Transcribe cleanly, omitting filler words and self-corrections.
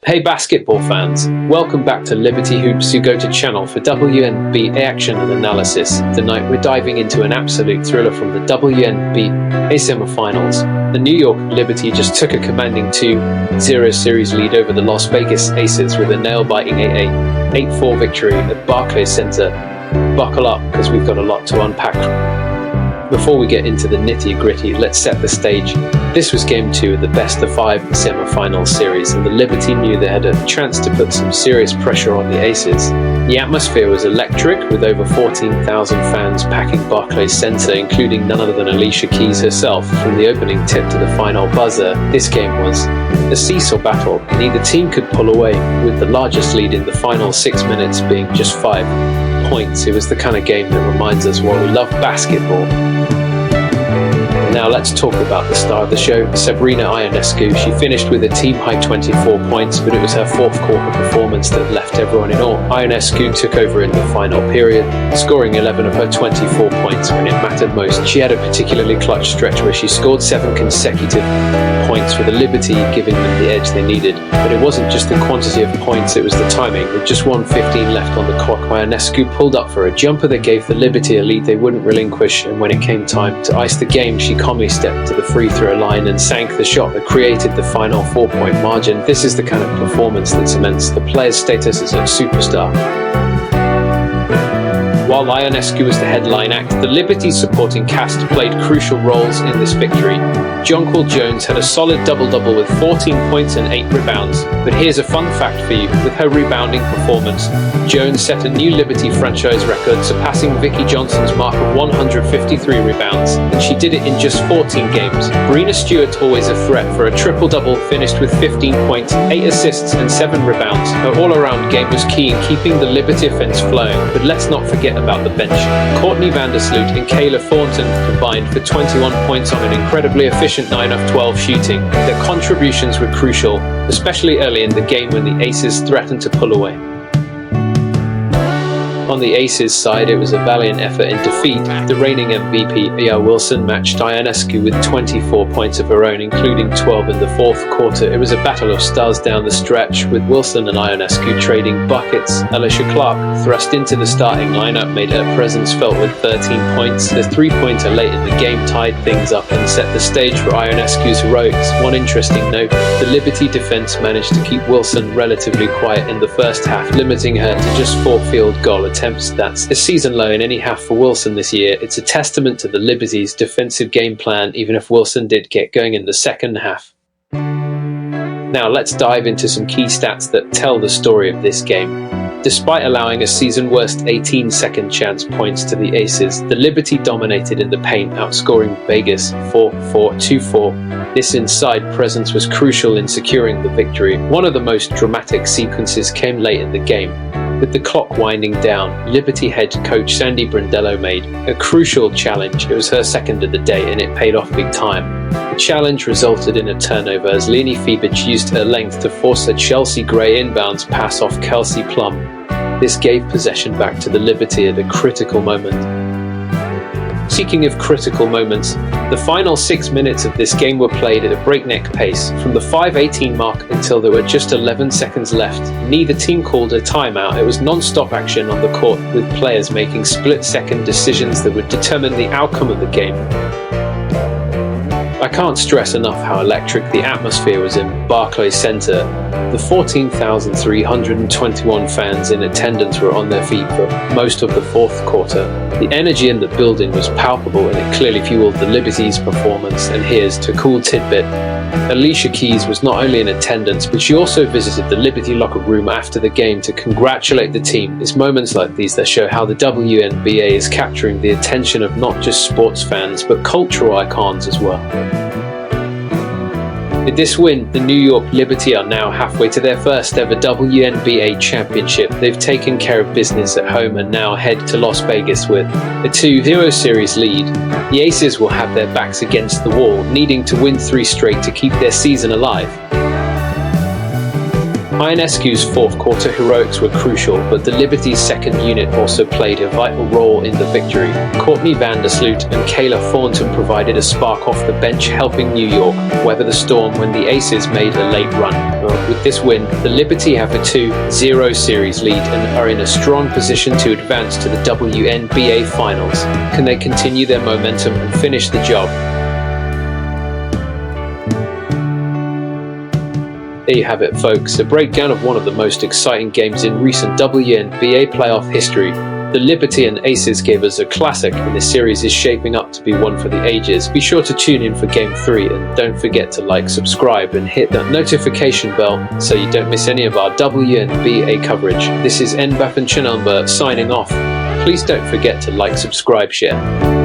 Hey basketball fans, welcome back to Liberty Hoops Go-To channel for WNBA action and analysis. Tonight we're diving into an absolute thriller from the WNBA semifinals. The New York Liberty just took a commanding 2-0 series lead over the Las Vegas Aces with a nail-biting 8-4 victory at Barclays Center. Buckle up because we've got a lot to unpack. Before we get into the nitty-gritty, let's set the stage. This was Game 2 of the best-of-5 semi-final series, and the Liberty knew they had a chance to put some serious pressure on the Aces. The atmosphere was electric, with over 14,000 fans packing Barclays Center, including none other than Alicia Keys herself. From the opening tip to the final buzzer, this game was a seesaw battle. Neither team could pull away, with the largest lead in the final 6 minutes being just 5 points. It was the kind of game that reminds us why we love basketball. Now let's talk about the star of the show, Sabrina Ionescu. She finished with a team-high 24 points, but it was her fourth quarter performance that left everyone in awe. Ionescu took over in the final period, scoring 11 of her 24 points when it mattered most. She had a particularly clutch stretch where she scored 7 consecutive points for the Liberty, giving them the edge they needed. But it wasn't just the quantity of points, it was the timing. With just 1:15 left on the clock, Ionescu pulled up for a jumper that gave the Liberty a lead they wouldn't relinquish, and when it came time to ice the game, she calmly stepped to the free throw line and sank the shot that created the final 4-point margin. This is the kind of performance that cements the player's status as a superstar. While Ionescu was the headline act, the Liberty supporting cast played crucial roles in this victory. Jonquel Jones had a solid double-double with 14 points and 8 rebounds. But here's a fun fact for you. With her rebounding performance, Jones set a new Liberty franchise record, surpassing Vicki Johnson's mark of 153 rebounds, and she did it in just 14 games. Breanna Stewart, always a threat for a triple-double, finished with 15 points, 8 assists and 7 rebounds. Her all-around game was key in keeping the Liberty offense flowing. But let's not forget about the bench. Courtney Vandersloot and Kayla Thornton combined for 21 points on an incredibly efficient 9 of 12 shooting. Their contributions were crucial, especially early in the game when the Aces threatened to pull away. On the Aces side, it was a valiant effort in defeat. The reigning MVP, Wilson, matched Ionescu with 24 points of her own, including 12 in the fourth quarter. It was a battle of stars down the stretch, with Wilson and Ionescu trading buckets. Alicia Clark, thrust into the starting lineup, made her presence felt with 13 points. The three-pointer late in the game tied things up and set the stage for Ionescu's heroics. One interesting note, the Liberty defense managed to keep Wilson relatively quiet in the first half, limiting her to just 4 field goal attempts. That's a season low in any half for Wilson this year. It's a testament to the Liberty's defensive game plan, even if Wilson did get going in the second half. Now let's dive into some key stats that tell the story of this game. Despite allowing a season-worst 18 second chance points to the Aces, the Liberty dominated in the paint, outscoring Vegas 4-4-2-4. This inside presence was crucial in securing the victory. One of the most dramatic sequences came late in the game. With the clock winding down, Liberty head coach Sandy Brondello made a crucial challenge. It was her second of the day and it paid off big time. The challenge resulted in a turnover as Leonie Fiebich used her length to force a Chelsea Gray inbounds pass off Kelsey Plum. This gave possession back to the Liberty at a critical moment. Speaking of critical moments, the final 6 minutes of this game were played at a breakneck pace. From the 5:18 mark until there were just 11 seconds left, neither team called a timeout. It was non-stop action on the court, with players making split-second decisions that would determine the outcome of the game. I can't stress enough how electric the atmosphere was in Barclays Center. The 14,321 fans in attendance were on their feet for most of the fourth quarter. The energy in the building was palpable and it clearly fueled the Liberty's performance. And here's a cool tidbit. Alicia Keys was not only in attendance, but she also visited the Liberty locker room after the game to congratulate the team. It's moments like these that show how the WNBA is capturing the attention of not just sports fans, but cultural icons as well. With this win, the New York Liberty are now halfway to their first ever WNBA Championship. They've taken care of business at home and now head to Las Vegas with a 2-0 series lead. The Aces will have their backs against the wall, needing to win 3 straight to keep their season alive. Ionescu's fourth quarter heroics were crucial, but the Liberty's second unit also played a vital role in the victory. Courtney Vandersloot and Kayla Thornton provided a spark off the bench, helping New York weather the storm when the Aces made a late run. With this win, the Liberty have a 2-0 series lead and are in a strong position to advance to the WNBA Finals. Can they continue their momentum and finish the job? There you have it, folks, a breakdown of one of the most exciting games in recent WNBA playoff history. The Liberty and Aces gave us a classic, and this series is shaping up to be one for the ages. Be sure to tune in for Game 3, and don't forget to like, subscribe, and hit that notification bell so you don't miss any of our WNBA coverage. This is NBAFanChannel signing off. Please don't forget to like, subscribe, share.